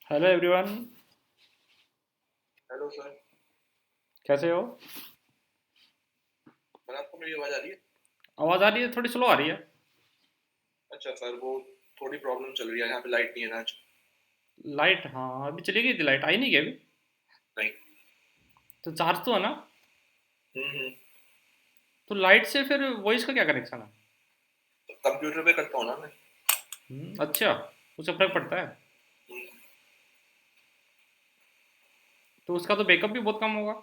Hello everyone. Hello sir. कैसे हो? Sir आपको मेरी आवाज़ आ रही है? आवाज़ आ रही है, थोड़ी स्लो आ रही है। अच्छा सर, वो थोड़ी प्रॉब्लम चल रही है, यहाँ पे लाइट नहीं है ना आज। लाइट, हाँ अभी चली गई थी, लाइट आई नहीं क्या अभी? नहीं। तो चार्ज तो है ना? हम्म। तो लाइट से फिर वॉइस का क्या कनेक्शन है? तो कंप्यूटर पे करता हूँ ना मैं। अच्छा, उससे फर्क पड़ता है। हम्म, तो उसका तो बैकअप भी बहुत कम होगा।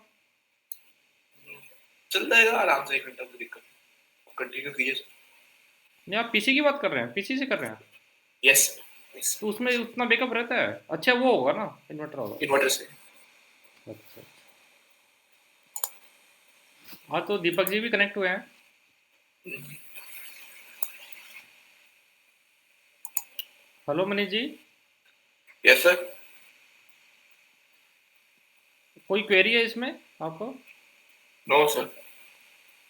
चल जाएगा आराम से 1 घंटा, कोई दिक्कत नहीं, कंटिन्यू कीजिए सर। नहीं, आप पीसी की बात कर रहे हैं, पीसी से कर रहे हैं? यस। यस। तो उसमें उतना बैकअप रहता है? अच्छा, वो होगा ना, इन्वर्टर होगा। इन्वर्टर से। अच्छा। हाँ, तो दीपक जी भी कनेक्ट हुए हैं। Hello Manish ji. Yes sir. कोई क्वेरी है इसमें आपको? No sir.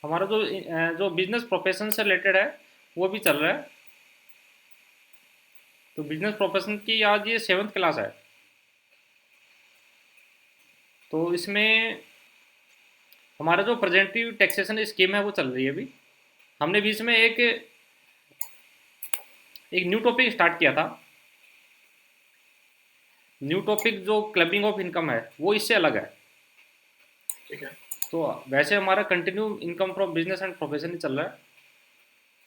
हमारा जो बिजनेस प्रोफेशन से रिलेटेड है, वो भी चल रहा है। तो बिजनेस प्रोफेशन की आज ये 7th क्लास है। तो इसमें हमारा जो प्रेजेंटिव टैक्सेशन स्कीम है वो चल रही है अभी। हमने बीच में एक न्यू टॉपिक स्टार्ट किया था। न्यू टॉपिक जो क्लबिंग ऑफ इनकम है वो इससे अलग है। ठीक है। तो वैसे हमारा continue income from business and profession ही चल रहा है।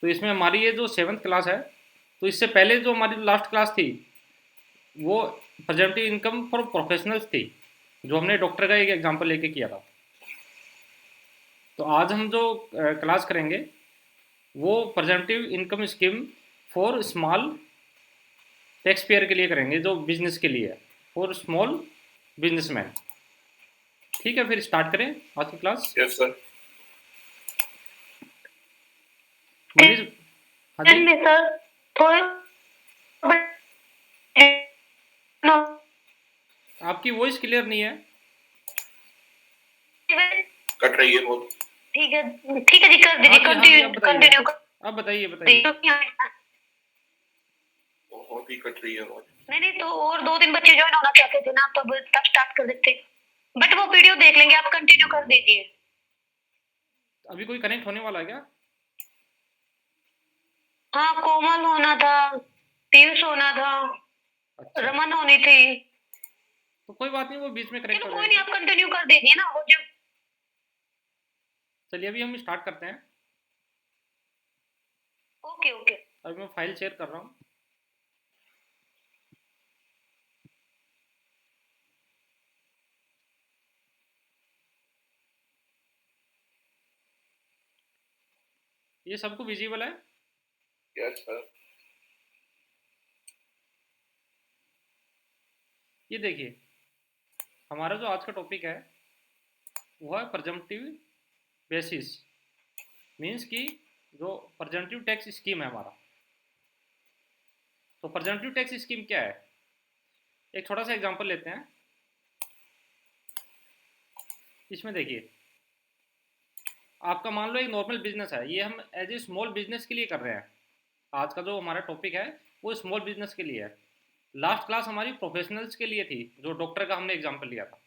तो इसमें हमारी ये जो 7th क्लास है, तो इससे पहले जो हमारी लास्ट क्लास थी वो प्रेजेंटिव इनकम फॉर प्रोफेशनल्स थी, जो हमने डॉक्टर का एक एग्जाम्पल लेके किया था। तो आज हम जो क्लास करेंगे वो प्रेजेंटिव income scheme for small tax payer के लिए करेंगे, जो बिजनेस के लिए है, फॉर स्मॉल बिजनेसमैन। ठीक है, फिर स्टार्ट करें आज की क्लास। Yes sir. मनीष। हाँ जी। में सर थोड़े आपकी वॉइस क्लियर नहीं है। कट रही है बहुत। ठीक है, ठीक है जी, कर हाँ दीजिए, जी, हाँ जी, आप कंटिन्यू बताइए। कंटिन्यू आप बताइए, कर बताइए। दीजिए। बहुत ही कट रही है आवाज़। नहीं नहीं, तो और 2 दिन बच्चे ज्वाइन होना चाहते थे ना, तब तब स्टार्ट कर देते, बट वो वीडियो देख लेंगे, आप कंटिन्यू कर दीजिए। अभी कोई कनेक्ट होने वाला है क्या? हाँ, कोमल होना था, पीयूष होना था, अच्छा, रमन होनी थी। तो कोई बात नहीं, वो बीच में कनेक्ट चलो हो कोई नहीं, जाएंगे। आप कंटिन्यू कर दीजिए ना, वो जब। चलिए अभी हम स्टार्ट करते हैं। Okay okay. अभी मैं फाइल शेयर कर रहा हूँ। ये सबको विजिबल है? Yes sir. ये देखिए, हमारा जो आज का टॉपिक है वो है प्रजम्पटिव बेसिस। मीन्स कि जो प्रजेंटिव टैक्स स्कीम है हमारा। तो प्रजेंटिव टैक्स स्कीम क्या है? एक छोटा सा एग्जांपल लेते हैं। इसमें देखिए, आपका मान लो एक नॉर्मल बिजनेस है, ये हम एज ए स्मॉल बिजनेस के लिए कर रहे हैं। आज का जो हमारा टॉपिक है वो स्मॉल बिजनेस के लिए है। लास्ट क्लास हमारी प्रोफेशनल्स के लिए थी, जो डॉक्टर का हमने एग्जाम्पल लिया था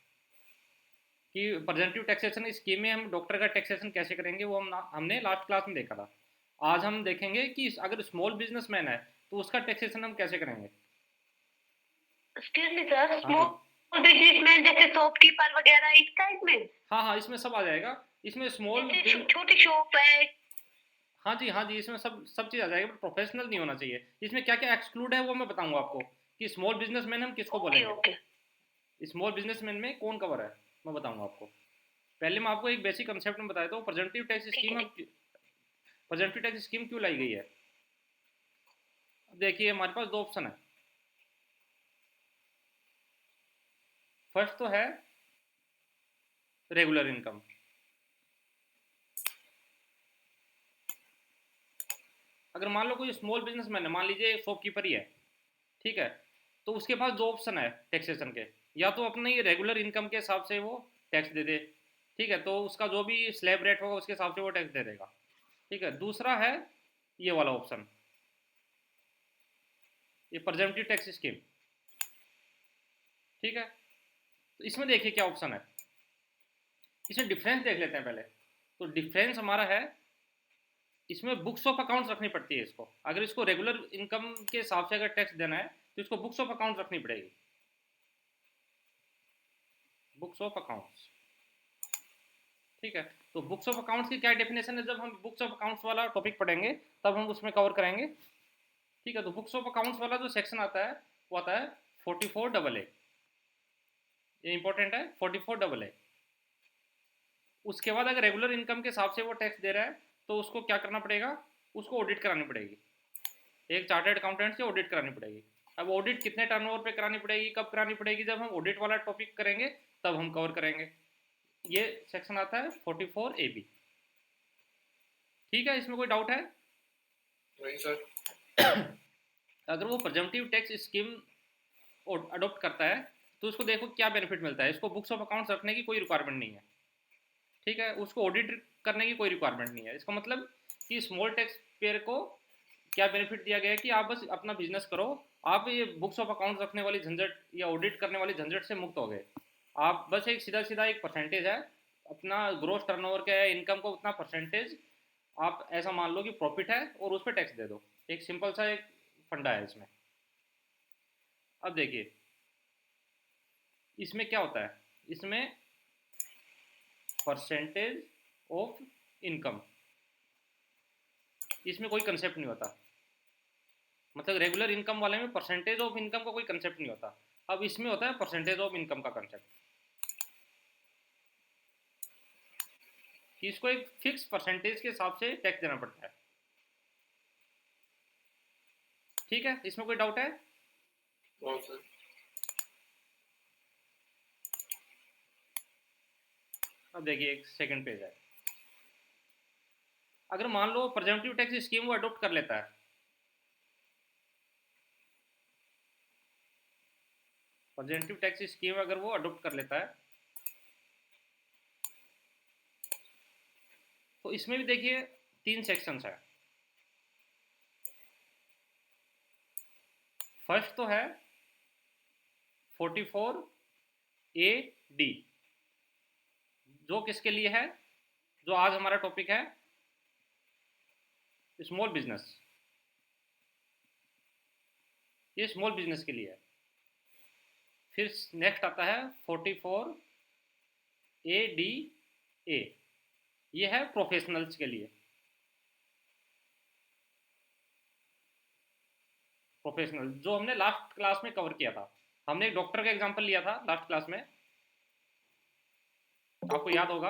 कि प्रेजेंटिव टैक्सेशन स्कीम में हम डॉक्टर का टैक्सेशन कैसे करेंगे, वो हमने लास्ट क्लास में देखा था। आज हम देखेंगे कि अगर स्मॉल बिजनेसमैन है तो उसका टैक्सेशन हम कैसे करेंगे। एक्सक्यूज मी सर, हाँ जी। स्मॉल बिजनेसमैन जैसे शॉपकीपर वगैरह इस टाइप में? हाँ हाँ, इसमें सब आ जाएगा। इसमें स्मॉल जैसे छोटी शॉप है। हाँ जी, हाँ जी, इसमें सब सब चीज़ आ जाएगी, बट प्रोफेशनल नहीं होना चाहिए। इसमें क्या क्या एक्सक्लूड है वो मैं बताऊंगा आपको, कि स्मॉल बिजनेसमैन हम किसको ओके बोलेंगे। ओके। स्मॉल बिजनेसमैन में कौन कवर है, मैं बताऊंगा आपको। पहले मैं आपको एक बेसिक कंसेप्ट में बताया था, प्रेजेंटिव टैक्स ठीक स्कीम है। हम प्रेजेंटिव टैक्स स्कीम क्यों लाई गई है। अब देखिए, हमारे पास दो ऑप्शन है। फर्स्ट तो है रेगुलर इनकम। अगर मान लो कोई स्मॉल बिजनेसमैन है, मान लीजिए शॉपकीपर ही है, ठीक है, तो उसके पास दो ऑप्शन है टैक्सेशन के। या तो अपने रेगुलर इनकम के हिसाब से वो टैक्स दे दे, ठीक है, तो उसका जो भी स्लैब रेट होगा उसके हिसाब से वो टैक्स दे देगा। ठीक है, दूसरा है ये वाला ऑप्शन, ये प्रेजेंटिव टैक्स स्कीम। ठीक है, तो इसमें देखिए क्या ऑप्शन है, इसमें डिफरेंस देख लेते हैं पहले। तो डिफरेंस हमारा है, इसमें बुक्स ऑफ अकाउंट्स रखनी पड़ती है इसको, अगर इसको रेगुलर इनकम के हिसाब से अगर टैक्स देना है तो इसको बुक्स ऑफ अकाउंट्स रखनी पड़ेगी, बुक्स ऑफ अकाउंट्स। ठीक है, तो बुक्स ऑफ अकाउंट्स की क्या डेफिनेशन है, जब हम बुक्स ऑफ अकाउंट्स वाला टॉपिक पढ़ेंगे तब हम उसमें कवर करेंगे। ठीक है, तो बुक्स ऑफ अकाउंट्स वाला जो सेक्शन आता है वो आता है 44AA, ये इंपॉर्टेंट है 44AA। उसके बाद अगर रेगुलर इनकम के हिसाब से वो टैक्स दे रहा है तो उसको क्या करना पड़ेगा, उसको ऑडिट करानी पड़ेगी, एक चार्टर्ड अकाउंटेंट से ऑडिट करानी पड़ेगी। अब ऑडिट कितने टर्नओवर पे करानी पड़ेगी, कब करानी पड़ेगी, जब हम ऑडिट वाला टॉपिक करेंगे तब हम कवर करेंगे। ये सेक्शन आता है 44AB। ठीक है, इसमें कोई डाउट है? नहीं सर। अगर वो प्रेजम्पटिव टैक्स स्कीम अडोप्ट करता है तो उसको देखो क्या बेनिफिट मिलता है, इसको बुक्स ऑफ अकाउंट्स रखने की कोई रिक्वायरमेंट नहीं है। ठीक है, उसको ऑडिट करने की कोई रिक्वायरमेंट नहीं है। इसका मतलब कि स्मॉल टैक्स पेयर को क्या बेनिफिट दिया गया है कि आप बस अपना बिजनेस करो, आप ये बुक्स ऑफ अकाउंट्स रखने वाली झंझट या ऑडिट करने वाली झंझट से मुक्त हो गए। आप बस एक सीधा सीधा एक परसेंटेज है अपना ग्रोस टर्नओवर का है, इनकम को उतना परसेंटेज आप ऐसा मान लो कि प्रॉफिट है और उस पर टैक्स दे दो। एक सिंपल सा एक फंडा है इसमें। अब देखिए इसमें क्या होता है, इसमें परसेंटेज ऑफ इनकम, इसमें कोई कंसेप्ट नहीं होता, मतलब रेगुलर इनकम वाले में परसेंटेज ऑफ इनकम का कोई कंसेप्ट नहीं होता। अब इसमें होता है परसेंटेज ऑफ इनकम का कंसेप्ट, कि इसको एक फिक्स परसेंटेज के हिसाब से टैक्स देना पड़ता है। ठीक है, इसमें कोई डाउट है? No sir. अब देखिए एक सेकंड पेज है, अगर मान लो प्रेजेंटिव टैक्स स्कीम वो अडोप्ट कर लेता है, प्रेजेंटिव टैक्स स्कीम अगर वो अडोप्ट कर लेता है तो इसमें भी देखिए 3 सेक्शंस है। फर्स्ट तो है 44AD, जो किसके लिए है, जो आज हमारा टॉपिक है स्मॉल बिजनेस, ये स्मॉल बिजनेस के लिए है। फिर नेक्स्ट आता है 44ADA, ये है प्रोफेशनल्स के लिए, प्रोफेशनल जो हमने लास्ट क्लास में कवर किया था। हमने एक डॉक्टर का एग्जांपल लिया था लास्ट क्लास में, आपको याद होगा।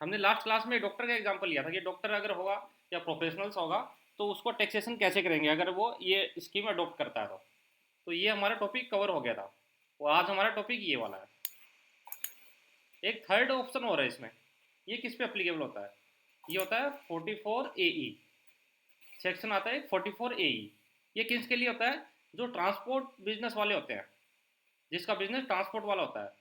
हमने लास्ट क्लास में डॉक्टर का एग्जांपल लिया था कि डॉक्टर अगर होगा या प्रोफेशनल्स होगा तो उसको टैक्सेशन कैसे करेंगे अगर वो ये स्कीम अडॉप्ट करता है तो ये हमारा टॉपिक कवर हो गया था, और आज हमारा टॉपिक ये वाला है। एक थर्ड ऑप्शन हो रहा है इसमें, ये किस पे अप्लीकेबल होता है, ये होता है 44AE, सेक्शन आता है 44AE। ये किसके लिए होता है, जो ट्रांसपोर्ट बिजनेस वाले होते हैं, जिसका बिजनेस ट्रांसपोर्ट वाला होता है।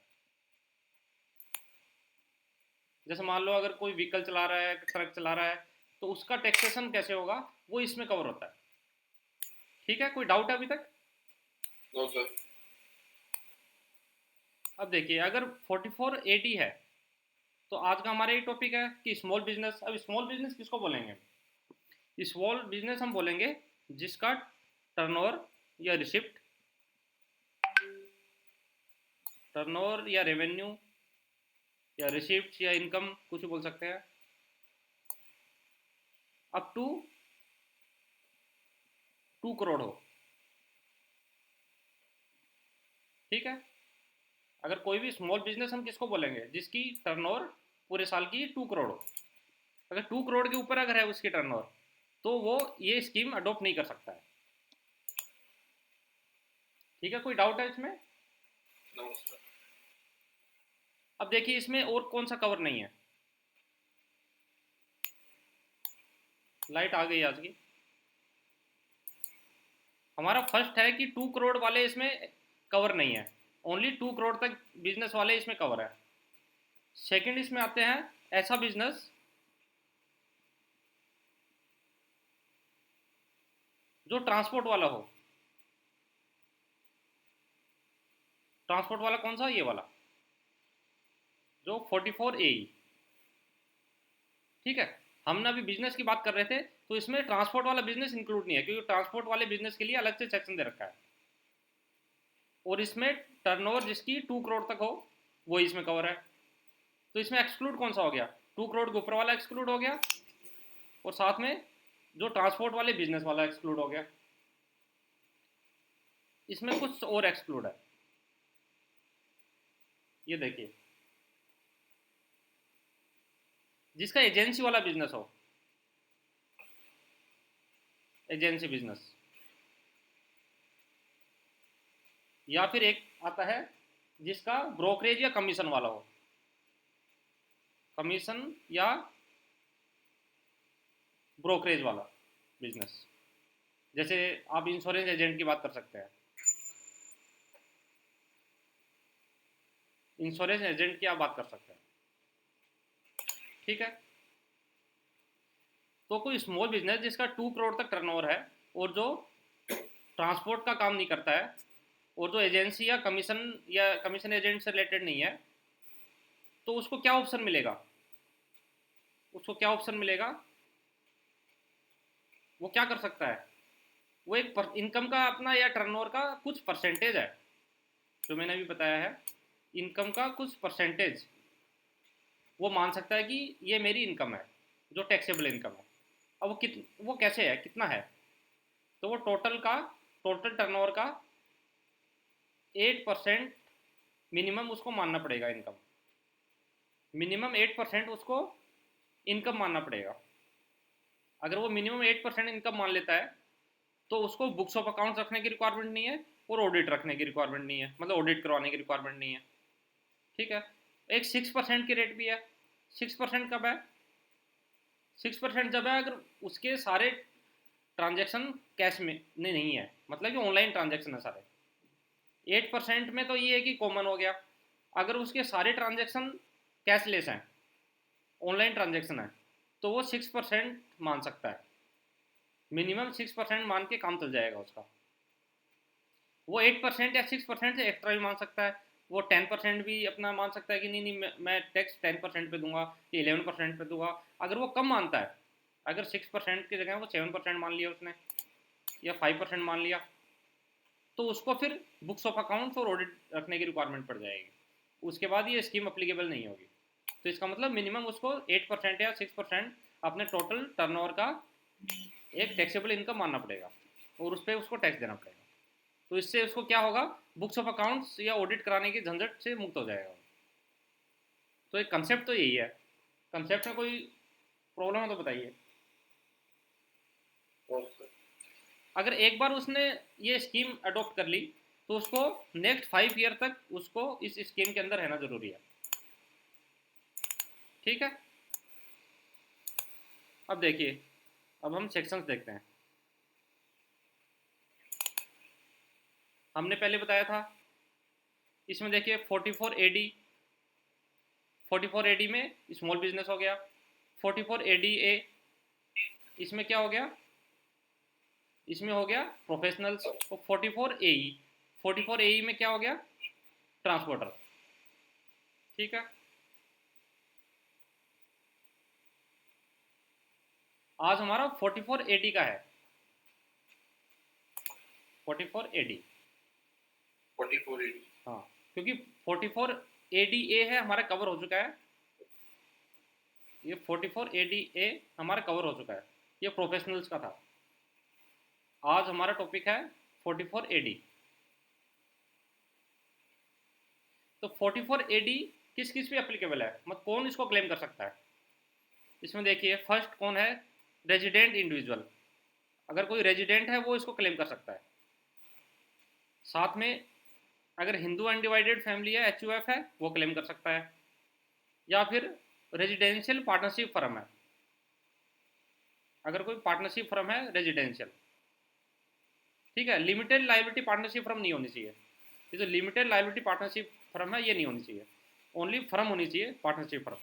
जैसे मान लो अगर कोई व्हीकल चला रहा है, ट्रक चला रहा है, तो उसका टैक्सेशन कैसे होगा वो इसमें कवर होता है। ठीक है, कोई डाउट है अभी तक? No sir. अब देखिए अगर 44AD है तो आज का हमारा ये टॉपिक है कि स्मॉल बिजनेस। अब स्मॉल बिजनेस किसको बोलेंगे, स्मॉल बिजनेस हम बोलेंगे जिसका टर्नओवर या रिसिप्ट, टर्नओवर या रेवेन्यू या रिसिप्ट या इनकम कुछ भी बोल सकते हैं, अप टू 2 करोड़ हो। ठीक है, अगर कोई भी स्मॉल बिजनेस हम किसको बोलेंगे, जिसकी टर्नओवर पूरे साल की 2 करोड़ हो। अगर 2 करोड़ के ऊपर अगर है उसकी टर्नओवर तो वो ये स्कीम अडॉप्ट नहीं कर सकता है। ठीक है, कोई डाउट है इसमें? No sir. अब देखिए इसमें और कौन सा कवर नहीं है, लाइट आ गई आज की। हमारा फर्स्ट है कि 2 करोड़ वाले इसमें कवर नहीं है, ओनली 2 करोड़ तक बिजनेस वाले इसमें कवर है। सेकंड इसमें आते हैं ऐसा बिजनेस जो ट्रांसपोर्ट वाला हो। ट्रांसपोर्ट वाला कौन सा? ये वाला जो 44A। ठीक है, हम ना अभी बिजनेस की बात कर रहे थे, तो इसमें ट्रांसपोर्ट वाला बिजनेस इंक्लूड नहीं है, क्योंकि ट्रांसपोर्ट वाले बिजनेस के लिए अलग से सेक्शन दे रखा है। और इसमें टर्नओवर जिसकी 2 करोड़ तक हो वो इसमें कवर है। तो इसमें एक्सक्लूड कौन सा हो गया? 2 करोड़ के ऊपर वाला एक्सक्लूड हो गया, और साथ में जो ट्रांसपोर्ट वाले बिजनेस वाला एक्सक्लूड हो गया। इसमें कुछ और एक्सक्लूड है, ये देखिए, जिसका एजेंसी वाला बिजनेस हो, एजेंसी बिजनेस, या फिर एक आता है जिसका ब्रोकरेज या कमीशन वाला हो, कमीशन या ब्रोकरेज वाला बिजनेस। जैसे आप इंश्योरेंस एजेंट की बात कर सकते हैं, इंश्योरेंस एजेंट की आप बात कर सकते हैं। ठीक है, तो कोई स्मॉल बिजनेस जिसका 2 करोड़ तक टर्नओवर है और जो ट्रांसपोर्ट का काम नहीं करता है, और जो एजेंसी या कमीशन एजेंट से रिलेटेड नहीं है, तो उसको क्या ऑप्शन मिलेगा? उसको क्या ऑप्शन मिलेगा? वो क्या कर सकता है? वो एक इनकम का अपना या टर्नओवर का कुछ परसेंटेज है, जो मैंने अभी बताया है, इनकम का कुछ परसेंटेज वो मान सकता है कि ये मेरी इनकम है, जो टैक्सेबल इनकम है। अब वो कैसे है, कितना है? तो वो टोटल टर्नओवर का 8% मिनिमम उसको मानना पड़ेगा इनकम। मिनिमम 8% उसको इनकम मानना पड़ेगा। अगर वो मिनिमम 8% इनकम मान लेता है, तो उसको बुक्स ऑफ अकाउंट्स रखने की रिक्वायरमेंट नहीं है, और ऑडिट रखने की रिक्वायरमेंट नहीं है, मतलब ऑडिट करवाने की रिक्वायरमेंट नहीं है। ठीक है, एक 6% की रेट भी है। 6% कब है? 6% जब है अगर उसके सारे ट्रांजेक्शन कैश में नहीं है, मतलब कि ऑनलाइन ट्रांजेक्शन है सारे। 8% में तो ये है कि कॉमन हो गया। अगर उसके सारे ट्रांजेक्शन कैशलेस हैं, ऑनलाइन ट्रांजेक्शन है, तो वो 6% मान सकता है। मिनिमम 6% मान के काम चल जाएगा उसका। वो 8% या 6% से एक्स्ट्रा भी मान सकता है। वो 10% भी अपना मान सकता है कि नहीं मैं टैक्स 10% पे दूंगा या 11% पे दूंगा। अगर वो कम मानता है, अगर 6% की जगह वो 7% मान लिया उसने, या 5% मान लिया, तो उसको फिर बुक्स ऑफ अकाउंट्स और ऑडिट रखने की रिक्वायरमेंट पड़ जाएगी। उसके बाद ये स्कीम अप्लीकेबल नहीं होगी। तो इसका मतलब मिनिमम उसको 8% या 6% अपने टोटल टर्नओवर का एक टैक्सेबल इनकम मानना पड़ेगा, और उस पर उसको टैक्स देना पड़ेगा। तो इससे उसको क्या होगा, बुक्स ऑफ अकाउंट्स या ऑडिट कराने की झंझट से मुक्त हो जाएगा। तो एक कंसेप्ट तो यही है। कंसेप्ट में कोई प्रॉब्लम है तो बताइए। अगर एक बार उसने ये स्कीम अडॉप्ट कर ली, तो उसको नेक्स्ट 5 ईयर तक उसको इस स्कीम के अंदर रहना जरूरी है। ठीक है, अब देखिए, अब हम सेक्शंस देखते हैं। हमने पहले बताया था, इसमें देखिए 44AD, 44AD में स्मॉल बिजनेस हो गया। 44ADA, इसमें क्या हो गया? इसमें हो गया प्रोफेशनल्स। और 44AE में क्या हो गया? ट्रांसपोर्टर। ठीक है, आज हमारा 44AD का है। 44AD, 4480। हाँ, क्योंकि 44ADA है हमारा कवर हो चुका है। ये 44ADA हमारा कवर हो चुका है, ये प्रोफेशनल्स का था। आज हमारा टॉपिक है 44AD। तो 44AD किस किस पे एप्लीकेबल है, मतलब कौन इसको क्लेम कर सकता है? इसमें देखिए, फर्स्ट कौन है? Resident individual. अगर कोई रेजिडेंट है वो इसको क्लेम कर सकता है। साथ में अगर हिंदू अनडिवाइडेड फैमिली है, HUF है, वो क्लेम कर सकता है। या फिर रेजिडेंशियल पार्टनरशिप फर्म है, अगर कोई पार्टनरशिप फर्म है रेजिडेंशियल। ठीक है, लिमिटेड लाइबिलिटी पार्टनरशिप फर्म नहीं होनी चाहिए। ये जो लिमिटेड लाइबिलिटी पार्टनरशिप फर्म है ये नहीं होनी चाहिए, ओनली फर्म होनी चाहिए, पार्टनरशिप फर्म।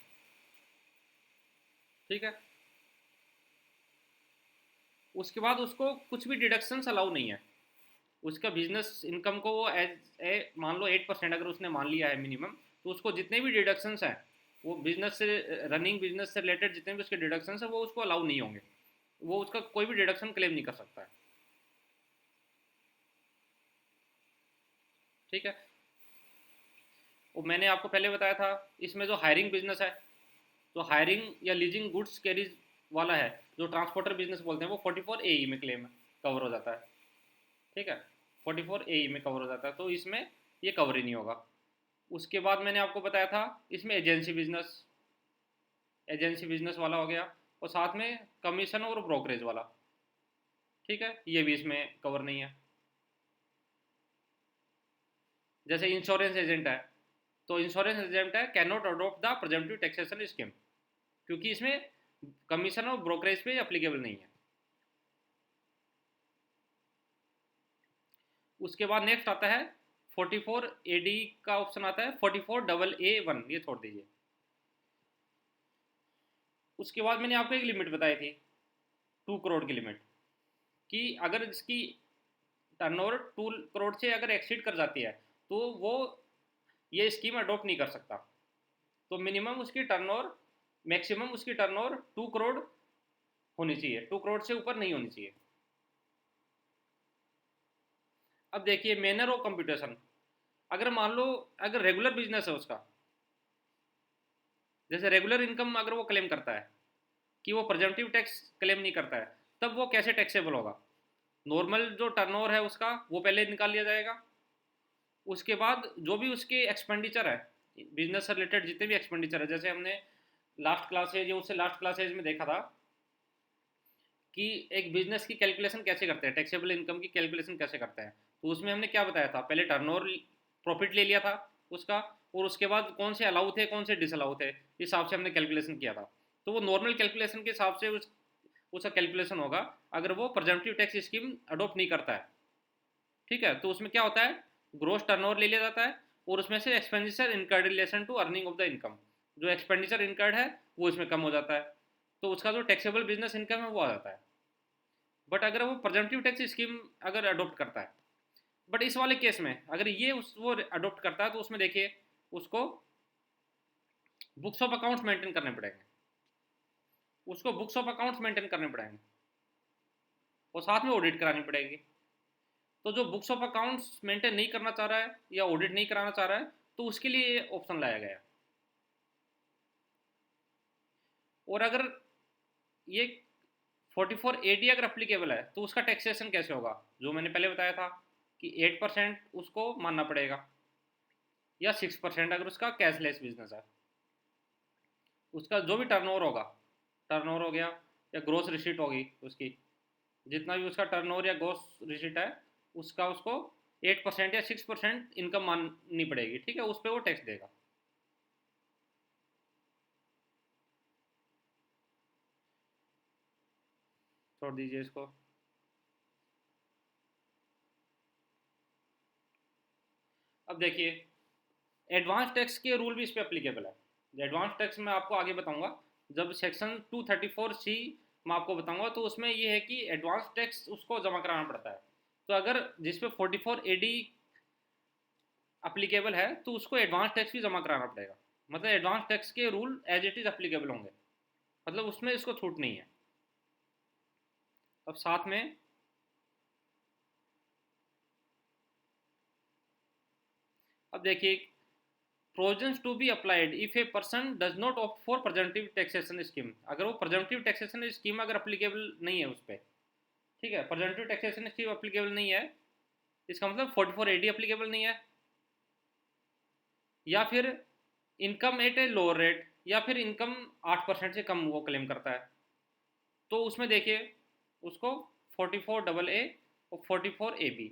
ठीक है, उसके बाद उसको कुछ भी डिडक्शंस अलाउ नहीं है। उसका बिजनेस इनकम को वो एज ए मान लो 8% अगर उसने मान लिया है मिनिमम, तो उसको जितने भी डिडक्शंस हैं वो बिजनेस से, रनिंग बिजनेस से रिलेटेड जितने भी उसके डिडक्शंस हैं वो उसको अलाउ नहीं होंगे, वो उसका कोई भी डिडक्शन क्लेम नहीं कर सकता है। ठीक है। वो मैंने आपको पहले बताया था, इसमें जो हायरिंग बिजनेस है, जो हायरिंग या लीजिंग गुड्स कैरीज वाला है, जो ट्रांसपोर्टर बिजनेस बोलते हैं, वो 44 AE में क्लेम कवर हो जाता है। ठीक है, 44 AE में कवर हो जाता है, तो इसमें ये कवर ही नहीं होगा। उसके बाद मैंने आपको बताया था इसमें एजेंसी बिजनेस वाला हो गया, और साथ में कमीशन और ब्रोकरेज वाला। ठीक है, ये भी इसमें कवर नहीं है। जैसे इंश्योरेंस एजेंट है, तो इंश्योरेंस एजेंट है can not adopt the presumptive taxation scheme, क्योंकि इसमें कमीशन और ब्रोकरेज पे अप्लीकेबल नहीं है। उसके बाद नेक्स्ट आता है 44 AD का ऑप्शन आता है, 44AA1, ये छोड़ दीजिए। उसके बाद मैंने आपको एक लिमिट बताई थी 2 करोड़ की लिमिट, कि अगर इसकी टर्नओवर 2 करोड़ से अगर एक्सीड कर जाती है तो वो ये स्कीम अडॉप्ट नहीं कर सकता। तो मिनिमम उसकी टर्नओवर, मैक्सिमम उसकी टर्नओवर 2 करोड़ होनी चाहिए, 2 करोड़ से ऊपर नहीं होनी चाहिए। अब देखिए मैनर ऑफ कंप्यूटेशन, अगर मान लो अगर रेगुलर बिजनेस है उसका, जैसे रेगुलर इनकम अगर वो क्लेम करता है कि वो प्रेजेंटिव टैक्स क्लेम नहीं करता है, तब वो कैसे टैक्सेबल होगा? नॉर्मल जो टर्नओवर है उसका वो पहले निकाल लिया जाएगा। उसके बाद जो भी उसके एक्सपेंडिचर है, बिजनेस से रिलेटेड जितने भी एक्सपेंडिचर है, जैसे हमने लास्ट क्लासेज या उससे लास्ट क्लासेज में देखा था कि एक बिजनेस की कैलकुलेशन कैसे करते हैं, टैक्सेबल इनकम की कैलकुलेशन कैसे करते हैं, तो उसमें हमने क्या बताया था, पहले टर्नओवर प्रॉफिट ले लिया था उसका, और उसके बाद कौन से अलाउ थे कौन से डिसअलाउ थे, इस हिसाब से हमने कैलकुलेशन किया था। तो वो नॉर्मल कैलकुलेशन के हिसाब से उसका कैलकुलेशन होगा अगर वो प्रेजेंटिव टैक्स स्कीम अडॉप्ट नहीं करता है। ठीक है, तो उसमें क्या होता है, ग्रोस टर्नओवर ले लिया जाता है और उसमें से expenditure incurred in relation to earning of the income, जो एक्सपेंडिचर इनकर्ड है वो इसमें कम हो जाता है, तो उसका जो टैक्सेबल बिजनेस इनकम है वो आ जाता है। बट अगर वो प्रेजेंटिव टैक्स स्कीम अगर अडॉप्ट करता है, बट इस वाले केस में अगर ये वो अडॉप्ट करता है, तो उसमें देखिए उसको बुक्स ऑफ अकाउंट्स मेंटेन करने पड़ेंगे, उसको बुक्स ऑफ अकाउंट्स मेंटेन करने पड़ेंगे और साथ में ऑडिट करानी पड़ेगी। तो जो बुक्स ऑफ अकाउंट्स मेंटेन नहीं करना चाह रहा है या ऑडिट नहीं कराना चाह रहा है, तो उसके लिए ये ऑप्शन लाया गया। और अगर ये 44 AD अगर अप्लीकेबल है तो उसका टैक्सेशन कैसे होगा, जो मैंने पहले बताया था कि 8% उसको मानना पड़ेगा, या 6% अगर उसका कैशलेस बिजनेस है। उसका जो भी टर्नओवर होगा, टर्नओवर हो गया या ग्रोस रिसीट होगी उसकी, जितना भी उसका टर्नओवर या ग्रोस रिसीट है उसका उसको 8% या 6% इनकम माननी पड़ेगी। ठीक है, उस पर वो टैक्स देगा। छोड़ दीजिए इसको। अब देखिए एडवांस टैक्स के रूल भी इस पर अप्लीकेबल है। एडवांस टैक्स में आपको आगे बताऊंगा, जब सेक्शन 234C मैं आपको बताऊंगा, तो उसमें ये है कि एडवांस टैक्स उसको जमा कराना पड़ता है। तो अगर जिस पे 44 AD अप्लीकेबल है तो उसको एडवांस टैक्स भी जमा कराना पड़ेगा, मतलब एडवांस टैक्स के rule as it is applicable होंगे, मतलब उसमें इसको छूट नहीं है। अब साथ में अब देखिए provisions to be applied if a person does not opt for presumptive taxation scheme, अगर वो प्रेजेंटिव टैक्सेशन स्कीम अगर अप्लीकेबल नहीं है उस पर, ठीक है, प्रेजेंटिव टैक्सेशन स्कीम अप्लीकेबल नहीं है, इसका मतलब 44 AD अप्लीकेबल नहीं है, या फिर income eight a lower rate, या फिर इनकम 8% से कम वो क्लेम करता है, तो उसमें देखिए उसको 44AA और 44AB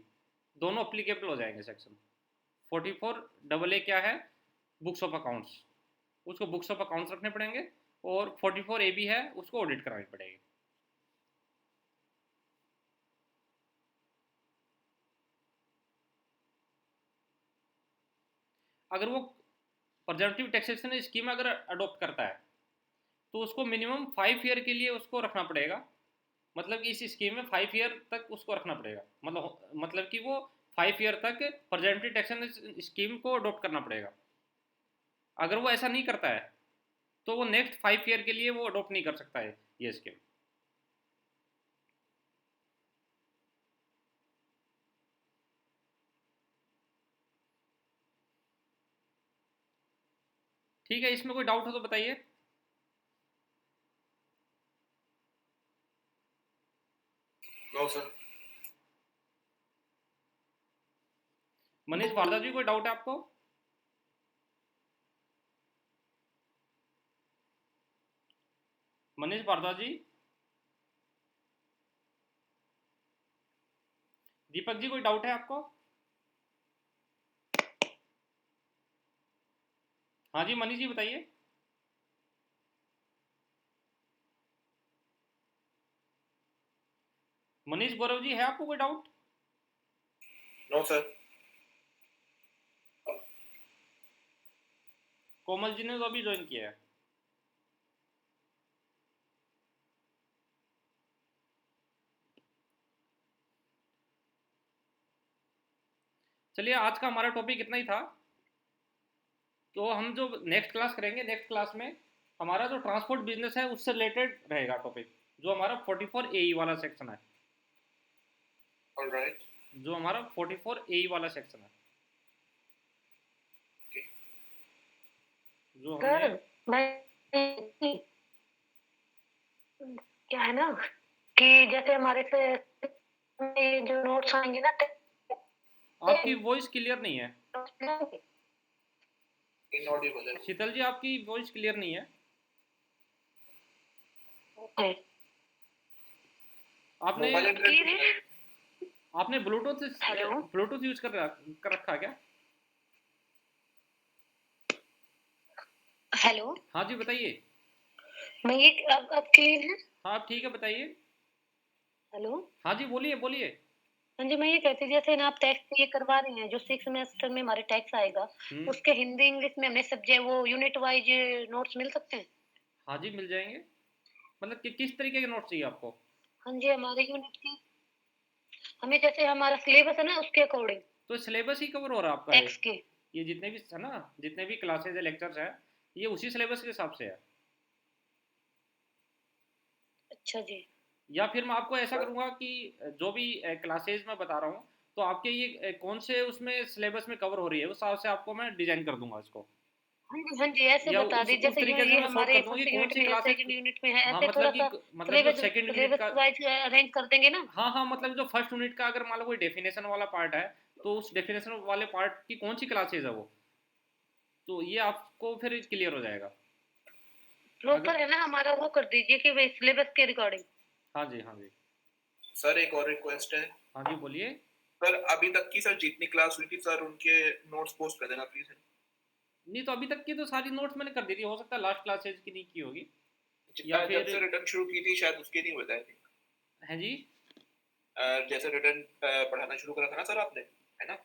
दोनों अप्लीकेबल हो जाएंगे। सेक्शन 44AA क्या है, बुक्स ऑफ अकाउंट्स, उसको बुक्स ऑफ अकाउंट्स रखने पड़ेंगे, और 44AB है उसको ऑडिट करानी पड़ेगी। अगर वो प्रेजेंटिव टैक्सेशन स्कीम अगर अडॉप्ट करता है तो उसको मिनिमम 5 ईयर के लिए उसको रखना पड़ेगा, मतलब कि इस स्कीम में 5 ईयर तक उसको रखना पड़ेगा, मतलब कि वो 5 ईयर तक प्रेजेंटिव टैक्सेशन स्कीम को अडॉप्ट करना पड़ेगा। अगर वो ऐसा नहीं करता है तो वो नेक्स्ट 5 ईयर के लिए वो अडॉप्ट नहीं कर सकता है ये स्कीम। ठीक है, इसमें कोई डाउट हो तो बताइए। No sir. मनीष भारद्वाज जी, कोई डाउट है आपको? मनीष भारद्वाज जी, दीपक जी, कोई डाउट है आपको? हाँ जी मनीष जी बताइए। मनीष गौरव जी, है आपको कोई doubt? No sir. Komal ji ने तो अभी ज्वाइन किया है। चलिए, आज का हमारा टॉपिक इतना ही था। तो हम जो नेक्स्ट क्लास करेंगे, नेक्स्ट क्लास में हमारा जो ट्रांसपोर्ट बिजनेस है उससे रिलेटेड रहेगा टॉपिक, जो हमारा 44 AE वाला सेक्शन है। ऑलराइट। जो हमारा 44 AE वाला सेक्शन है, ओके। जो हमने सर मैं क्या है ना कि जैसे हमारे से ये जो नोट्स आएंगे ना आपकी वॉइस क्लियर नहीं है। इनऑडिबल है। शीतल जी, आपकी वॉइस क्लियर नहीं है। आपने मोबाइल क्लियर है? इंटरनेट। आपने ब्लूटूथ हेलो ब्लूटूथ यूज कर रखा है क्या? हेलो, हाँ जी बताइए। मैं ये अब क्लियर है? हाँ, आप ठीक है, बताइए। हेलो, हाँ जी, बोलिए बोलिए। हाँ जी, मैं ये कहती थी जैसे ना आप टैक्स ये करवा रहे हैं जो 6 सेमेस्टर में हमारे टैक्स आएगा, हम्म। उसके हिंदी इंग्लिश में हमें सब्जेक्ट वो यूनिट वाइज नोट्स मिल सकते हैं? हाँ जी, मिल जाएंगे। मतलब कि किस तरीके के नोट चाहिए आपको? हाँ जी, हमारे यूनिट की हमें जैसे हमारा सिलेबस है ना उसके अकॉर्डिंग तो सिलेबस ही कवर हो रहा है आपका टैक्स के। ये जितने भी है ना, जितने भी क्लासेज है, लेक्चर्स है, ये उसी सिलेबस के हिसाब से है। अच्छा जी। या फिर मैं आपको ऐसा सर करूँगा कि जो भी क्लासेज मैं बता रहा हूँ, तो आपके ये कौन से उसमें सिलेबस में कवर हो रही है, उस हिसाब से आपको मैं डिजाइन कर दूंगा इसको। हाँ जी, ऐसे या बता दी उस जैसे तरीके से ये मैं सॉर्ट हमारे कर दूंगा कि फर्स्ट कौन यूनिट सी में है, क्लासेस। सेकंड यूनिट में है, हाँ, ऐसे थोड़ा सा मतलब जो सिलेबस सेकंड यूनिट सिलेबस का। वाइज अरेंज कर देंगे ना। हाँ हाँ, मतलब जो फर्स्ट यूनिट का अगर मान लो कोई डेफिनेशन वाला पार्ट है, तो उस डेफिनेशन वाले पार्ट की कौन सी क्लासेज है वो, तो ये आपको फिर क्लियर हो जाएगा। अगर प्रॉपर है ना हमारा, वो कर दीजिए कि भाई सिलेबस के रिकॉर्डिंग। हाँ जी, हाँ जी। सर एक और रिक्वेस्ट है। हाँ जी, बोलिए। सर अभी तक की सर जितनी क्लास हुई थी सर उनके नोट्स पोस्ट कर देना प्लीज। नहीं, तो अभी तक की तो सारी नोट्स मैंने कर दी थी, हो सकता है लास्ट क्लासेज की नहीं की होगी। या जब फिर से रिटर्न शुरू की थी शायद उसके नहीं हुए थे आई थिंक। है जी। जैसे रिटर्न पढ़ाना शुरू करा था ना सर आपने, है ना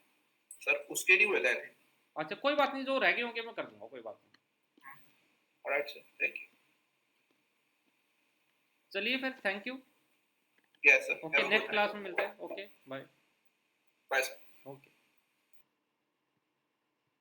सर, उसके नहीं हुए थे आई थिंक। अच्छा, कोई बात नहीं, जो रह गए होंगे मैं कर दूंगा, कोई बात नहीं। Alright sir, thank you. चलिए फिर, thank you. Yes sir, okay, have a good next class में नाइट। मिलते हैं। Okay, bye. Bye sir. Okay.